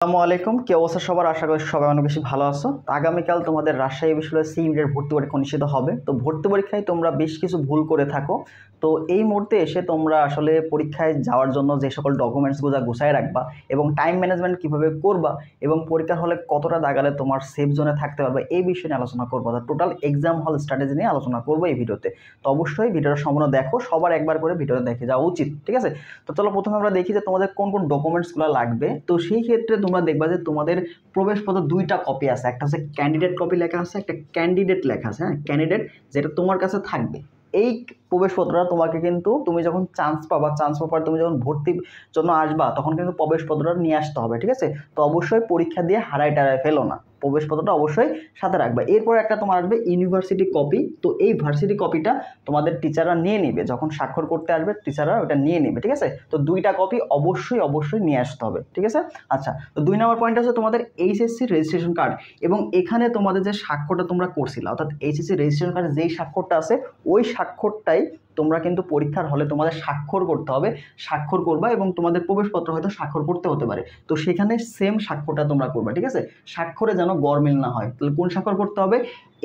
আসসালামু আলাইকুম। কি অবস্থা সবার? আশা করি সবাই অনেক বেশি ভালো আছো। তো আগামীকাল তোমাদের রাজশাহী বিশ্ববিদ্যালয়ের সি ইউনিটের ভর্তি পরীক্ষা অনুষ্ঠিত হবে। তো ভর্তি পরীক্ষায় তোমরা বেশ কিছু ভুল করে থাকো। তো এই মুহূর্তে এসে তোমরা আসলে পরীক্ষায় যাওয়ার জন্য যে সকল ডকুমেন্টসগুলো গুছায় রাখবা এবং টাইম ম্যানেজমেন্ট কিভাবে করবা এবং পরীক্ষার হলে কতটা দাগালে তোমার সেফ জোনে থাকতে পারবে এই বিষয় নিয়ে আলোচনা করবো। টোটাল এক্সাম হল স্ট্র্যাটেজি নিয়ে আলোচনা করবো এই ভিডিওতে। তো অবশ্যই ভিডিওটা সম্পূর্ণ দেখো, সবার একবার করে ভিডিওটা দেখে যাওয়া উচিত, ঠিক আছে? তো চলো প্রথমে আমরা দেখি যে তোমাদের কোন কোন ডকুমেন্টসগুলো লাগবে। তো সেই ক্ষেত্রে তোমরা দেখবা যে তোমাদের প্রবেশপত্র দুইটা কপি আছে, একটা হচ্ছে ক্যান্ডিডেট কপি লেখা আছে, একটা ক্যান্ডিডেট লেখা আছে। হ্যাঁ, ক্যান্ডিডেট যেটা তোমার কাছে থাকবে। এই প্রবেশপত্রটা তোমাকে কিন্তু তুমি যখন চান্স পাবার তুমি যখন ভর্তির জন্য আসবা তখন কিন্তু প্রবেশপত্রটা নিয়ে আসতে হবে, ঠিক আছে? তো অবশ্যই পরীক্ষা দিয়ে হারায় টারায় ফেলো না, প্রবেশপত্রটা অবশ্যই সাথে রাখবে। এরপর একটা তোমার আসবে ইউনিভার্সিটি কপি। তো এই ভার্সিটি কপিটা তোমাদের টিচাররা নিয়ে নেবে, যখন স্বাক্ষর করতে আসবে টিচাররা ওটা নিয়ে নেবে, ঠিক আছে? তো দুইটা কপি অবশ্যই নিয়ে আসতে হবে, ঠিক আছে? আচ্ছা, তো 2 নম্বর পয়েন্ট হচ্ছে তোমাদের এইচএসসি রেজিস্ট্রেশন কার্ড। এবং এখানে তোমাদের যে স্বাক্ষরটা তোমরা করছিলে, অর্থাৎ এইচএসসি রেজিস্ট্রেশন কার্ডে যেই স্বাক্ষরটা আছে ওই স্বাক্ষরটাই তোমরা কিন্তু পরীক্ষার হলে তোমাদের স্বাক্ষর করতে হবে, স্বাক্ষর করবা এবং তোমাদের প্রবেশপত্র হয়তো স্বাক্ষর করতে হতে পারে। তো সেখানে সেম স্বাক্ষরটা তোমরা করবা, ঠিক আছে? স্বাক্ষরে যেন গরমিল না হয়। তাহলে কোন স্বাক্ষর করতে হবে?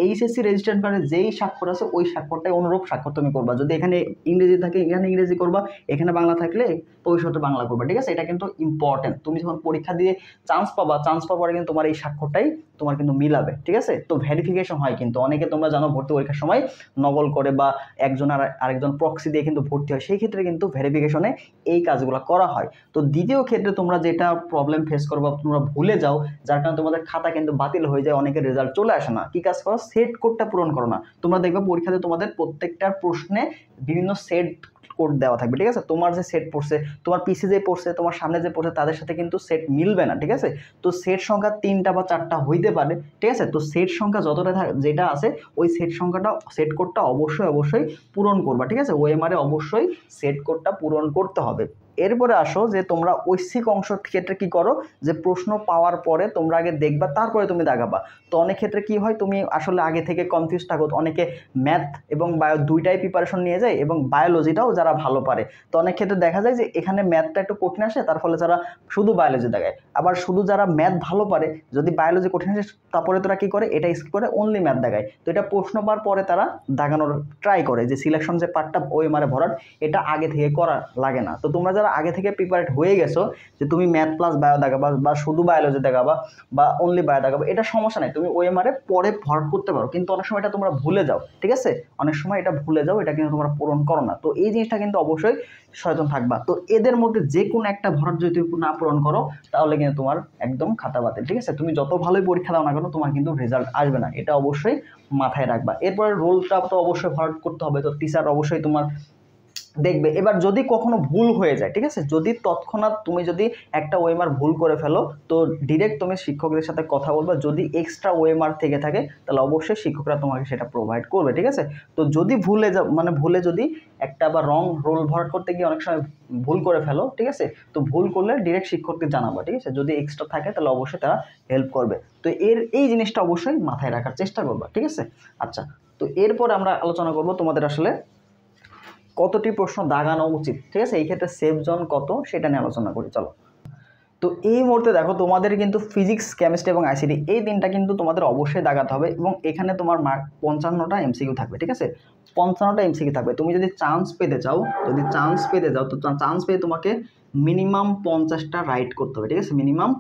এইচএসসি রেজিস্ট্রেশন কার্ডে যেই স্বাক্ষর আছে ওই স্বাক্ষরটাই অনুরূপ স্বাক্ষর তুমি করবা। যদি এখানে ইংরেজি থাকে এখানে ইংরেজি করবা, এখানে বাংলা থাকলে ভবিষ্যতে বাংলা করবা, ঠিক আছে? এটা কিন্তু ইম্পর্টেন্ট। তুমি যখন পরীক্ষা দিয়ে চান্স পাওয়ার কিন্তু তোমার এই স্বাক্ষরটাই তোমার কিন্তু মিলাবে, ঠিক আছে? তো ভেরিফিকেশন হয় কিন্তু অনেকে তোমরা জানো ভর্তি পরীক্ষার সময় নকল করে বা একজন আরেকজন প্রক্সি দিয়ে কিন্তু ভর্তি হয়, সেই ক্ষেত্রে কিন্তু ভেরিফিকেশনে এই কাজগুলো করা হয়। তো দ্বিতীয় ক্ষেত্রে তোমরা যেটা প্রবলেম ফেস করবা, তোমরা ভুলে যাও, যার কারণে তোমাদের খাতা কিন্তু বাতিল হয়ে যায়, অনেকের রেজাল্ট চলে আসে না। কি কাজ করো? সেট কোডটা পূরণ করো না। তোমরা দেখবে পরীক্ষাতে তোমাদের প্রত্যেকটার প্রশ্নে বিভিন্ন সেট কোড দেওয়া থাকবে, ঠিক আছে? তোমার যে সেট পড়ছে, তোমার পিসি যে পড়ছে, তোমার সামনে যে পড়ছে তাদের সাথে কিন্তু সেট মিলবে না, ঠিক আছে? তো সেট সংখ্যা 3টা বা 4টা হইতে পারে, ঠিক আছে? তো সেট সংখ্যা যতটা যেটা আছে ওই সেট কোডটা অবশ্যই পূরণ করবা, ঠিক আছে? ওএমআরে অবশ্যই সেট কোডটা পূরণ করতে হবে। এরপরে আসো যে তোমরা ঐচ্ছিক অংশের ক্ষেত্রে কি করো, যে প্রশ্ন পাওয়ার পরে তোমরা আগে দেখবা তারপরে তুমি দাগাবা। তো অনেক ক্ষেত্রে কি হয়, তুমি আসলে আগে থেকে কনফিউজ থাকো। অনেকে ম্যাথ এবং বায়ো দুইটাই প্রিপারেশন নিয়ে যায় এবং বায়োলজিটাও যারা ভালো পারে। তো অনেক ক্ষেত্রে দেখা যায় যে এখানে ম্যাথটা একটু কঠিন আসে, তার ফলে যারা শুধু বায়োলজি দেখায়। আবার শুধু যারা ম্যাথ ভালো পারে, যদি বায়োলজি কঠিন আসে তারপরে তারা কি করে, এটা স্কিপ করে অনলি ম্যাথ দেখায়। তো এটা প্রশ্ন পাওয়ার পরে তারা দাগানোর ট্রাই করে, যে সিলেকশন যে পার্টটা ওএমআরে ভরাট এটা আগে থেকে করা লাগে না। তো তোমরা যারা আগে থেকে প্রিপারেড হয়ে গেছো যে তুমি ম্যাথ প্লাস বায়ো দেখাবা বা শুধু বায়োলজি দেখাবা বা অনলি বায়ো দেখাবা, এটা সমস্যা নেই, তুমি ওএমআরে পরে ভরাট করতে পারো। কিন্তু অনেক সময় এটা তোমরা ভুলে যাও, ঠিক আছে? অনেক সময় এটা ভুলে যাও, এটা কিন্তু তোমরা পূরণ করো না। তো এই জিনিসটা কিন্তু অবশ্যই সচেতন থাকবা। তো এদের মধ্যে যে কোনো একটা ভরাট যদি তুমি না পূরণ করো তাহলে কিন্তু তোমার একদম খাতা বাতিল, ঠিক আছে? তুমি যত ভালোই পরীক্ষা দাও না কেন তোমার কিন্তু রেজাল্ট আসবে না, এটা অবশ্যই মাথায় রাখবা। এরপরে রোলটা তো অবশ্যই ভরাট করতে হবে। তো টিচার অবশ্যই তোমার দেখবে। এবার যদি কখনো ভুল হয়ে যায়, ঠিক আছে, যদি তৎক্ষণাৎ তুমি যদি একটা ওএমআর ভুল করে ফেলো তো ডিরেক্ট তুমি শিক্ষকদের সাথে কথা বলবা। যদি এক্সট্রা ওএমআর থেকে থাকে তাহলে অবশ্যই শিক্ষকরা তোমাকে সেটা প্রোভাইড করবে, ঠিক আছে? তো যদি ভুলে যদি একটা বা রং রোল ভরাট করতে গিয়ে অনেক সময় ভুল করে ফেলো, ঠিক আছে, তো ভুল করলে ডিরেক্ট শিক্ষককে জানাবা, ঠিক আছে? যদি এক্সট্রা থাকে তাহলে অবশ্যই তারা হেল্প করবে। তো এই জিনিসটা অবশ্যই মাথায় রাখার চেষ্টা করবা, ঠিক আছে? আচ্ছা, তো এরপর আমরা আলোচনা করবো তোমাদের আসলে কতটি প্রশ্ন দাগানো উচিত, ঠিক আছে? এই ক্ষেত্রে সেফ জোন কত সেটা নিয়ে আলোচনা করি, চলো। তো এই মুহূর্তে দেখো তোমাদের কিন্তু ফিজিক্স, কেমিস্ট্রি এবং আইসিটি এই তিনটা কিন্তু তোমাদের অবশ্যই দাগাতে হবে এবং এখানে তোমার মার্ক 55টা এমসিকিউ থাকবে, ঠিক আছে? 55টা এমসিকিউ থাকবে। তুমি যদি চান্স পেতে চাও তো চান্স পেয়ে তোমাকে মিনিমাম 50টা রাইট করতে হবে, ঠিক আছে? মিনিমাম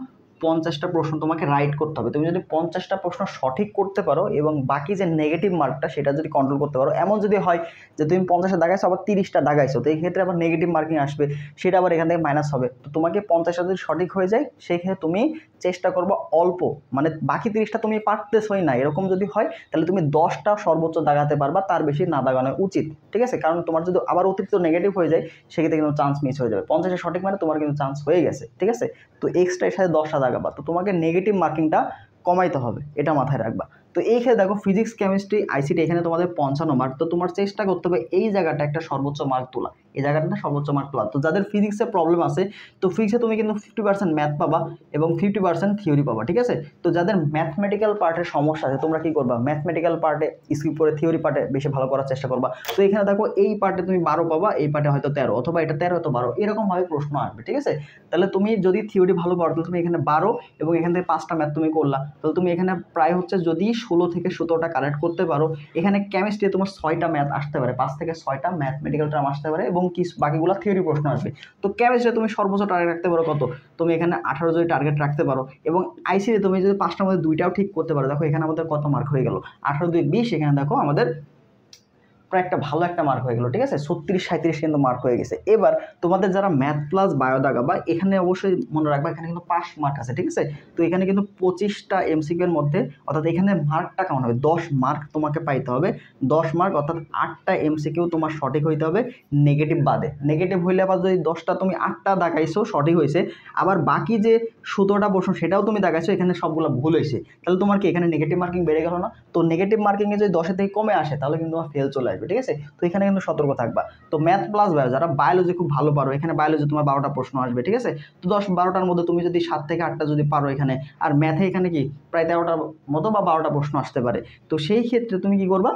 50টা প্রশ্ন তোমাকে রাইট করতে হবে। তুমি যদি 50টা প্রশ্ন সঠিক করতে পারো এবং বাকি যে নেগেটিভ মার্কটা সেটা যদি কন্ট্রোল করতে পারো, এমন যদি হয় যে তুমি 50টা দাগাইছো আবার 30টা দাগাইছো, তো এই ক্ষেত্রে আবার নেগেটিভ মার্কিং আসবে, সেটা আবার এখান থেকে মাইনাস হবে। তো তোমাকে 50টা যদি সঠিক হয়ে যায় সেই ক্ষেত্রে তুমি চেষ্টা করবো অল্প, মানে বাকি 30টা তুমি পারতেছই না এরকম যদি হয় তাহলে তুমি 10টা সর্বোচ্চ দাগাতে পারবা, তার বেশি না দাগানো উচিত, ঠিক আছে? কারণ তোমার যদি আবার অতিরিক্ত নেগেটিভ হয়ে যায় সেক্ষেত্রে কিন্তু চান্স মিস হয়ে যাবে। 50 সঠিক মানে তোমার কিন্তু চান্স হয়ে গেছে, ঠিক আছে? তো এক্সট্রা এর সাথে 10টা দাগাবা, তো তোমাকে নেগেটিভ মার্কিংটা কমাইতে হবে, এটা মাথায় রাখবা। তো এই ক্ষেত্রে দেখো ফিজিক্স কেমিস্ট্রি আইসিটি এখানে তোমাদের 55 মার্ক, তো তোমার চেষ্টা করতে হবে এই জায়গাটা একটা সর্বোচ্চ মার্ক তোলা, এই জায়গাটা সর্বোচ্চ মার্ক তোলা। তো যাদের ফিজিক্সে প্রবলেম আছে, তো ফিজিক্সে তুমি কিন্তু 50% ম্যাথ পাবা এবং 50% থিওরি পাবা, ঠিক আছে। তো যাদের ম্যাথমেটিক্যাল পার্টের সমস্যা আছে, তোমরা কি করবা, ম্যাথমেটিক্যাল পার্টে স্কিপ করে থিওরি পার্টে বেশি ভালো করার চেষ্টা করবা। তো এখানে দেখো এই পার্টে তুমি 12 পাবা, এই পার্টে হয়তো 13, অথবা এটা 13 হয়তো 12, এরকমভাবে প্রশ্ন আসবে, ঠিক আছে। তাহলে তুমি যদি থিওরি ভালো পারো তাহলে তুমি এখানে 12 এবং এখান থেকে 5টা ম্যাথ তুমি করলা, তাহলে তুমি এখানে প্রায় হচ্ছে যদি 16 থেকে 17টা কালেক্ট করতে পারো। এখানে কেমিস্ট্রি তোমার 6টা ম্যাথ আসতে পারে, 5 থেকে 6টা ম্যাথমেটিক্যাল টার্ম আসতে পারে এবং কি বাকিগুলো থিওরি প্রশ্ন আসবে। তো কেমিস্ট্রি তুমি সর্বোচ্চ টার্গেট রাখতে পারো কত, তুমি এখানে 18 যদি টার্গেট রাখতে পারো, এবং আইসিটি তুমি যদি 5টার মধ্যে 2টাও ঠিক করতে পারো। দেখো এখানে আমাদের কত মার্ক হয়ে গেল, 18 2 20, এখানে দেখো আমাদের প্রায় একটা ভালো একটা মার্ক হয়ে গেল, ঠিক আছে, 36 37 কিন্তু মার্ক হয়ে গেছে। এবার তোমাদের যারা ম্যাথ প্লাস বায়ো দাগাবা, এখানে অবশ্যই মনে রাখবা এখানে কিন্তু 5 মার্ক আছে, ঠিক আছে। তো এখানে কিন্তু 25টা এমসিকিউ এর মধ্যে, অর্থাৎ এখানে মার্কটা কেমন হবে, 10 মার্ক তোমাকে পাইতে হবে, 10 মার্ক, অর্থাৎ 8টা এমসিকিউ তোমার সঠিক হইতে হবে নেগেটিভ বাদে। নেগেটিভ হইলে আবার যদি 10টা তুমি 8টা দাগাইছো সঠিক হয়েছে, আবার বাকি যে 17টা প্রশ্ন সেটাও তুমি দাগাইছো এখানে সবগুলো ভুল হয়েছে, তাহলে তোমার কি এখানে নেগেটিভ মার্কিং বেড়ে গেল না? তো নেগেটিভ মার্কিংয়ে যদি 10 থেকে কমে আসে তাহলে কিন্তু তোমার ফেল চলে আসবে, ঠিক আছে। তো এখানে কিন্তু সতর্ক থাকবা। তো ম্যাথ প্লাস বায়ো, যারা বায়োলজি খুব ভালো পারো, এখানে বায়োলজি তোমার 12টা প্রশ্ন আসবে, ঠিক আছে। তো 10-12টার মধ্যে তুমি যদি 7 থেকে 8টা যদি পারো এখানে, আর ম্যাথে এখানে কি প্রায় 13টার মতো বা 12টা প্রশ্ন আসতে পারে। তো সেই ক্ষেত্রে তুমি কি করবা,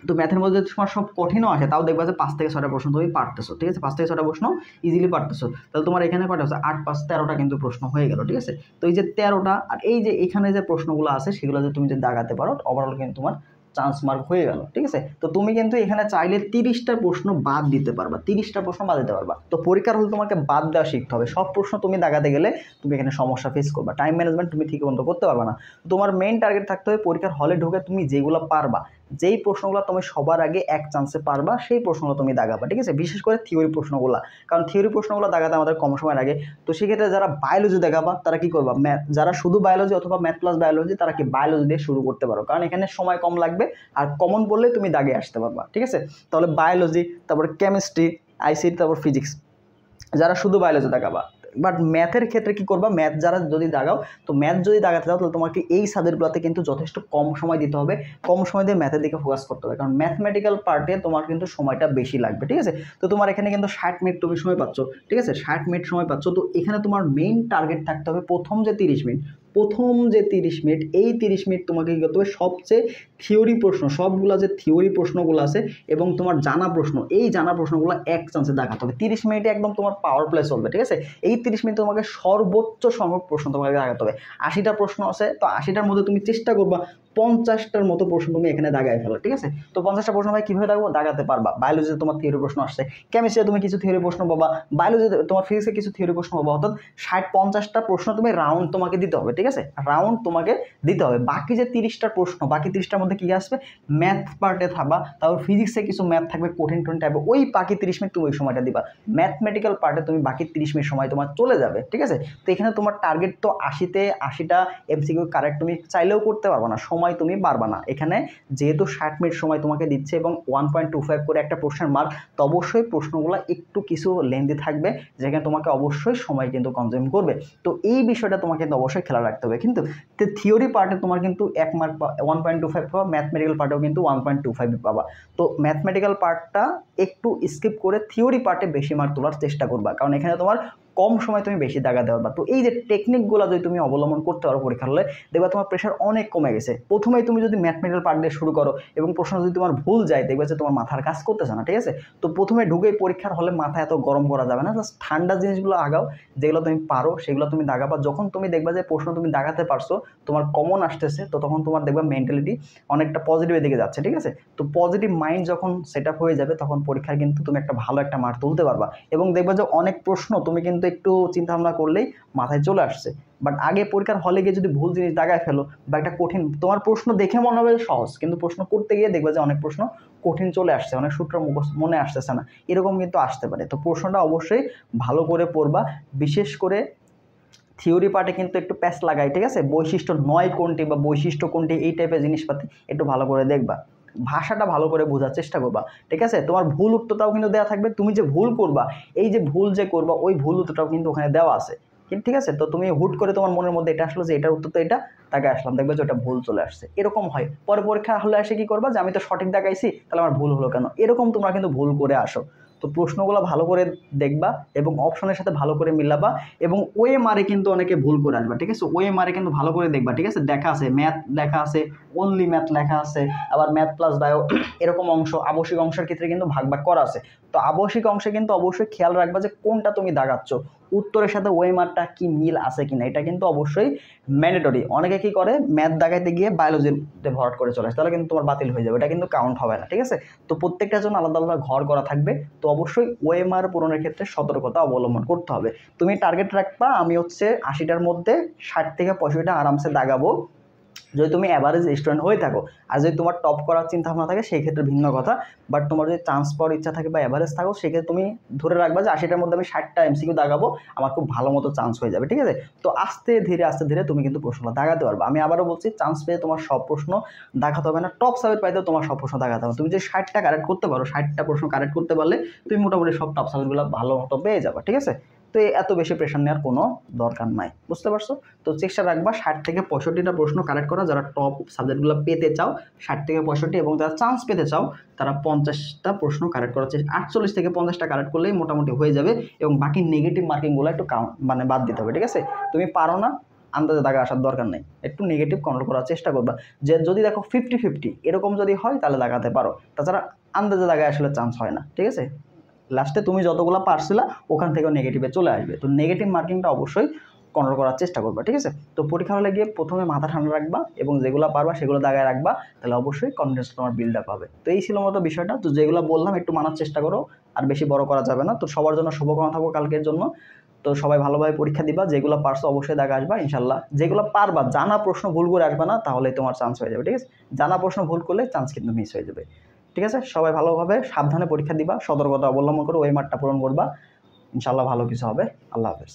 তো ম্যাথের মধ্যে তোমার সব কঠিনও আসে, তাও দেখবা যে 5 থেকে 6টা প্রশ্ন তুমি পারতেছো, ঠিক আছে, 5 থেকে 6টা প্রশ্ন ইজিলি পারতেছো, তাহলে তোমার এখানে কয়টা আছে, 8 5 13টা কিন্তু প্রশ্ন হয়ে গেল, ঠিক আছে। তো এই যে 13টা আর এই যে এখানে যে প্রশ্নগুলো আছে সেগুলো যদি তুমি যদি দাগাতে পারো, ওভারঅল কিন্তু তোমার চান্স মার্ক হয়ে গেল, ঠিক আছে। তো তুমি কিন্তু এখানে চাইলে 30টা প্রশ্ন বাদ দিতে পারবা, 30টা প্রশ্ন বাদ দিতে পারবা। তো পরীক্ষার হলে তোমাকে বাদ দেওয়া শিখতে হবে, সব প্রশ্ন তুমি দাগাতে গেলে তুমি এখানে সমস্যা ফেস করবা, টাইম ম্যানেজমেন্ট তুমি ঠিক মতো করতে পারবে না। তোমার মেইন টার্গেট থাকতে হবে পরীক্ষার হলে ঢুকে তুমি যেগুলো পারবা, যেই প্রশ্নগুলো তুমি সবার আগে এক চান্সে পারবা সেই প্রশ্নগুলো তুমি দাগাবা, ঠিক আছে। বিশেষ করে থিওরি প্রশ্নগুলো, কারণ থিওরি প্রশ্নগুলো দাগাতে আমাদের কম সময় লাগে। তো সেক্ষেত্রে যারা বায়োলজি দেখাবা তারা কি করবা, ম্যাথ, যারা শুধু বায়োলজি অথবা ম্যাথ প্লাস বায়োলজি তারা কি বায়োলজি দিয়ে শুরু করতে পারো, কারণ এখানে সময় কম লাগবে আর কমন বললে তুমি দাগে আসতে পারবা, ঠিক আছে। তাহলে বায়োলজি, তারপর কেমিস্ট্রি, আইসিটি, তারপর ফিজিক্স, যারা শুধু বায়োলজি দেখাবা। বাট ম্যাথের ক্ষেত্রে কি করবা, ম্যাথ যারা যদি দাগাও, তো ম্যাথ যদি দাগাতে চাও তাহলে তোমাকে এই সাবজেক্টগুলোতে কিন্তু যথেষ্ট কম সময় দিতে হবে, কম সময় দিয়ে ম্যাথের দিকে ফোকাস করতে হবে, কারণ ম্যাথমেটিক্যাল পার্টে তোমার কিন্তু সময়টা বেশি লাগবে, ঠিক আছে। তো তোমার এখানে কিন্তু 60 মিনিট তুমি সময় পাচ্ছ, ঠিক আছে, 60 মিনিট সময় পাচ্ছ। তো এখানে তোমার মেইন টার্গেট থাকতে হবে প্রথম যে 30 মিনিট, এই 30 মিনিট তোমাকে কী করতে হবে, সবচেয়ে থিওরি প্রশ্ন, সবগুলা যে থিওরি প্রশ্নগুলো আছে এবং তোমার জানা প্রশ্ন, এই জানা প্রশ্নগুলো এক চান্সে দেখাতে হবে। 30 মিনিটে একদম তোমার পাওয়ার প্লে চলবে, ঠিক আছে। এই 30 মিনিট তোমাকে সর্বোচ্চ সংখ্যক প্রশ্ন তোমাকে দেখাতে হবে। 80টা প্রশ্ন আছে, তো 80টার মধ্যে তুমি চেষ্টা করবা 50টার মতো প্রশ্ন তুমি এখানে দাগায় ফেলো, ঠিক আছে। তো 50টা প্রশ্ন ভাই কীভাবে দাগাতে পারবা, বায়োলজিতে তোমার থিওরি প্রশ্ন আসছে, কেমিস্ট্রিতে তুমি কিছু থিওরি প্রশ্ন পাবা, বায়োলজিতে তোমার ফিজিক্সে কিছু থিওরি প্রশ্ন পাবা, অর্থাৎ 60-50টা প্রশ্ন তুমি রাউন্ড তোমাকে দিতে হবে, ঠিক আছে, রাউন্ড তোমাকে দিতে হবে। বাকি যে 30টা প্রশ্ন, বাকি 30টার মধ্যে কী আসবে, ম্যাথ পার্টে থাকবা, তারপর ফিজিক্সে কিছু ম্যাথ থাকবে কঠিন টাইপের, ওই বাকি 30 মিনিট তুমি ওই সময়টা দিবা। ম্যাথমেটিক্যাল পার্টে তুমি বাকি 30 মিনিট সময় তোমার চলে যাবে, ঠিক আছে। তো এখানে তোমার টার্গেট তো 80তে 80টা এমসিকিউ কারেক্ট তুমি চাইলেও করতে পারবে না, সময় তুমি পারবা না। এখানে যেহেতু 60 মিনিট সময় তোমাকে দিচ্ছে এবং 1.25 করে একটা প্রশ্নের মার্ক, তো অবশ্যই প্রশ্নগুলো একটু কিছু লেন্দি থাকবে, যেখানে তোমাকে অবশ্যই সময় কিন্তু কনজিউম করবে। তো এই বিষয়টা তোমাকে কিন্তু অবশ্যই খেয়াল রাখতে হবে। কিন্তু থিওরি পার্টে তোমার কিন্তু 1 মার্ক 1.25 পাবা, ম্যাথমেটিক্যাল পার্টেও কিন্তু 1.25 পাবা। তো ম্যাথমেটিক্যাল পার্টটা একটু স্কিপ করে থিওরি পার্টে বেশি মার্ক তোলার চেষ্টা করবা, কারণ এখানে তোমার কম সময় তুমি বেশি দাগা দেওয়া পারবা। তো এই যে টেকনিকগুলো যদি তুমি অবলম্বন করতে পারো পরীক্ষার হলে, দেখবা তোমার প্রেশার অনেক কমে গেছে। প্রথমেই তুমি যদি ম্যাথমেটিক্যাল পার্ট দিয়ে শুরু করো এবং প্রশ্ন যদি তোমার ভুল যায়, দেখবে যে তোমার মাথার কাজ করতেছে না, ঠিক আছে। তো প্রথমে ঢুকেই পরীক্ষার হলে মাথা এত গরম করা যাবে না, জাস্ট ঠান্ডা জিনিসগুলো আগাও, যেগুলো তুমি পারো সেগুলো তুমি দাগাবা। যখন তুমি দেখবা যে প্রশ্ন তুমি দাগাতে পারছো, তোমার কমন আসতেছে, তো তখন তোমার দেখবা মেন্টালিটি অনেকটা পজিটিভের দিকে যাচ্ছে, ঠিক আছে। তো পজিটিভ মাইন্ড যখন সেট আপ হয়ে যাবে, তখন পরীক্ষায় কিন্তু তুমি একটা ভালো একটা মার্ক তুলতে পারবা এবং দেখবা যে অনেক প্রশ্ন তুমি কিন্তু একটু চিন্তা ভাবনা করলেই মাথায় চলে আসছে। বাট আগে পরীক্ষার হলে গিয়ে যদি ভুল জিনিস দাগায় ফেলো বা একটা কঠিন, তোমার প্রশ্ন দেখে মনে হবে সহজ, কিন্তু প্রশ্ন করতে গিয়ে দেখবে যে অনেক প্রশ্ন কঠিন চলে আসছে, অনেক সূত্র মনে আসতেছে না, এরকম কিন্তু আসতে পারে। তো প্রশ্নটা অবশ্যই ভালো করে পড়বা, বিশেষ করে থিওরি পার্টে কিন্তু একটু প্যাচ লাগাই, ঠিক আছে। বৈশিষ্ট্য নয় কোনটি বা বৈশিষ্ট্য কোনটি, এই টাইপের জিনিসপাতি একটু ভালো করে দেখবা, ভাষাটা ভালো করে বোঝার চেষ্টা করবা, ঠিক আছে। তোমার ভুল উত্তরটাও কিন্তু দেওয়া থাকবে, তুমি যে ভুল করবা, এই যে ভুল যে করবা ওই ভুল উত্তরটাও কিন্তু ওখানে দেওয়া আছে। ঠিক আছে। তো তুমি হুট করে তোমার মনের মধ্যে এটা আসলো যে এটার উত্তর তো এটা, দাগে আসলাম, দেখবে যে ওটা ভুল চলে আসছে। এরকম হয়, পরে পরীক্ষা হলে এসে কি করবা যে আমি তো সঠিক দাগাইছি, তাহলে আমার ভুল হলো কেন, এরকম তোমরা কিন্তু ভুল করে আসো। তো প্রশ্নগুলো ভালো করে দেখবা এবং অপশনের সাথে ভালো করে মিলাবা, এবং ওয়ে মারে কিন্তু অনেকে ভুল করে আসবা, ঠিক আছে। ওয়ে মারে কিন্তু ভালো করে দেখবা, ঠিক আছে। দেখা আছে ম্যাথ লেখা আছে, অনলি ম্যাথ লেখা আছে, আবার ম্যাথ প্লাস বায়ো এরকম অংশ, আবশ্যিক অংশের ক্ষেত্রে কিন্তু ভাগ ভাগ করা আছে। তো আবশ্যিক অংশে কিন্তু অবশ্যই খেয়াল রাখবা যে কোনটা তুমি দাগাচ্ছ, উত্তরের সাথে ওই মারটা কি মিল আছে কিনা, এটা কিন্তু অবশ্যই ম্যান্ডেটরি। অনেকে কি করে ম্যাথ দাগাইতে গিয়ে বায়োলজিতে ভরাট করে চলে আসে, তাহলে কিন্তু তোমার বাতিল হয়ে যাবে, এটা কিন্তু কাউন্ট হবে না, ঠিক আছে। তো প্রত্যেকটার জন্য আলাদা আলাদা ঘর করা থাকবে। তো অবশ্যই ওএমআর পূরণের ক্ষেত্রে সতর্কতা অবলম্বন করতে হবে। তুমি টার্গেট রাখবা আমি হচ্ছে 80টার মধ্যে 60 থেকে 65টা আরামসে দাগাবো, যদি তুমি অ্যাভারেজ স্টুডেন্ট হয়ে থাকো। আর যদি তোমার টপ করার চিন্তা ভাবনা থাকে সেই ক্ষেত্রে ভিন্ন কথা, বাট তোমার যদি চান্স পাওয়ার ইচ্ছা থাকে বা অ্যাভারেজ থাকো, সেক্ষেত্রে তুমি ধরে রাখবা যে 80টার মধ্যে আমি 60টা এমসিকিউ দাগাবো, আমার খুব ভালো মতো চান্স হয়ে যাবে, ঠিক আছে। তো আস্তে ধীরে তুমি কিন্তু প্রশ্নটা দাগাতে পারবে। আমি আবারও বলছি, চান্স পেয়ে তোমার সব প্রশ্ন দাগাতে হবে না, টপ সাবজেক্ট পাইতেও তোমার সব প্রশ্ন দাগাতে হবে। তুমি যদি 60টা কারেক্ট করতে পারো, 60টা প্রশ্ন কারেক্ট করতে পারলে তুমি মোটামুটি সব টপ সাবজেক্টগুলো ভালো মতো পেয়ে যাবে, ঠিক আছে। তো এত বেশি প্রেশার নেওয়ার কোনো দরকার নাই, বুঝতে পারছো। তো চেষ্টা রাখবা 60 থেকে 65টা প্রশ্ন কারেক্ট করা, যারা টপ সাবজেক্টগুলো পেতে চাও 60 থেকে 65, এবং যারা চান্স পেতে চাও তারা 50টা প্রশ্ন কারেক্ট করার চেষ্টা, 48 থেকে 50টা কারেক্ট করলেই মোটামুটি হয়ে যাবে। এবং বাকি নেগেটিভ মার্কিংগুলো একটু বাদ দিতে হবে, ঠিক আছে। তুমি পারো না, আন্দাজে দাগা আসার দরকার নেই, একটু নেগেটিভ কন্ট্রোল করার চেষ্টা করবা। যে যদি দেখো 50-50 এরকম যদি হয় তাহলে দাগাতে পারো, তাছাড়া আন্দাজে দাগায় আসলে চান্স হয় না, ঠিক আছে। লাস্টে তুমি যতগুলো পারছিলা ওখান থেকেও নেগেটিভে চলে আসবে। তো নেগেটিভ মার্কিংটা অবশ্যই কন্ট্রোল করার চেষ্টা করবা, ঠিক আছে। তো পরীক্ষা হলে গিয়ে প্রথমে মাথা ঠান্ডা রাখবা এবং যেগুলো পারবা সেগুলো দাগায় রাখবা, তাহলে অবশ্যই কনফিডেন্স তোমার বিল্ড আপ হবে। তো এই ছিল মতো বিষয়টা। তো যেগুলো বললাম একটু মানার চেষ্টা করো, আর বেশি বড় করা যাবে না। তো সবার জন্য শুভকামনা থাকবো কালকের জন্য। তো সবাই ভালোভাবে পরীক্ষা দিবা, যেগুলো পারছো অবশ্যই দাগা আসবা ইনশাল্লাহ। যেগুলো পারবা, জানা প্রশ্ন ভুল করে আসবে না, তাহলে তোমার চান্স হয়ে যাবে, ঠিক আছে। জানা প্রশ্ন ভুল করলে চান্স কিন্তু মিস হয়ে যাবে, ঠিক আছে। সবাই ভালোভাবে সাবধানে পরীক্ষা দিবা, সতর্কতা অবলম্বন করে ওই মাঠটা পূরণ করবা, ইনশাল্লাহ ভালো কিছু হবে। আল্লাহ হাফেজ।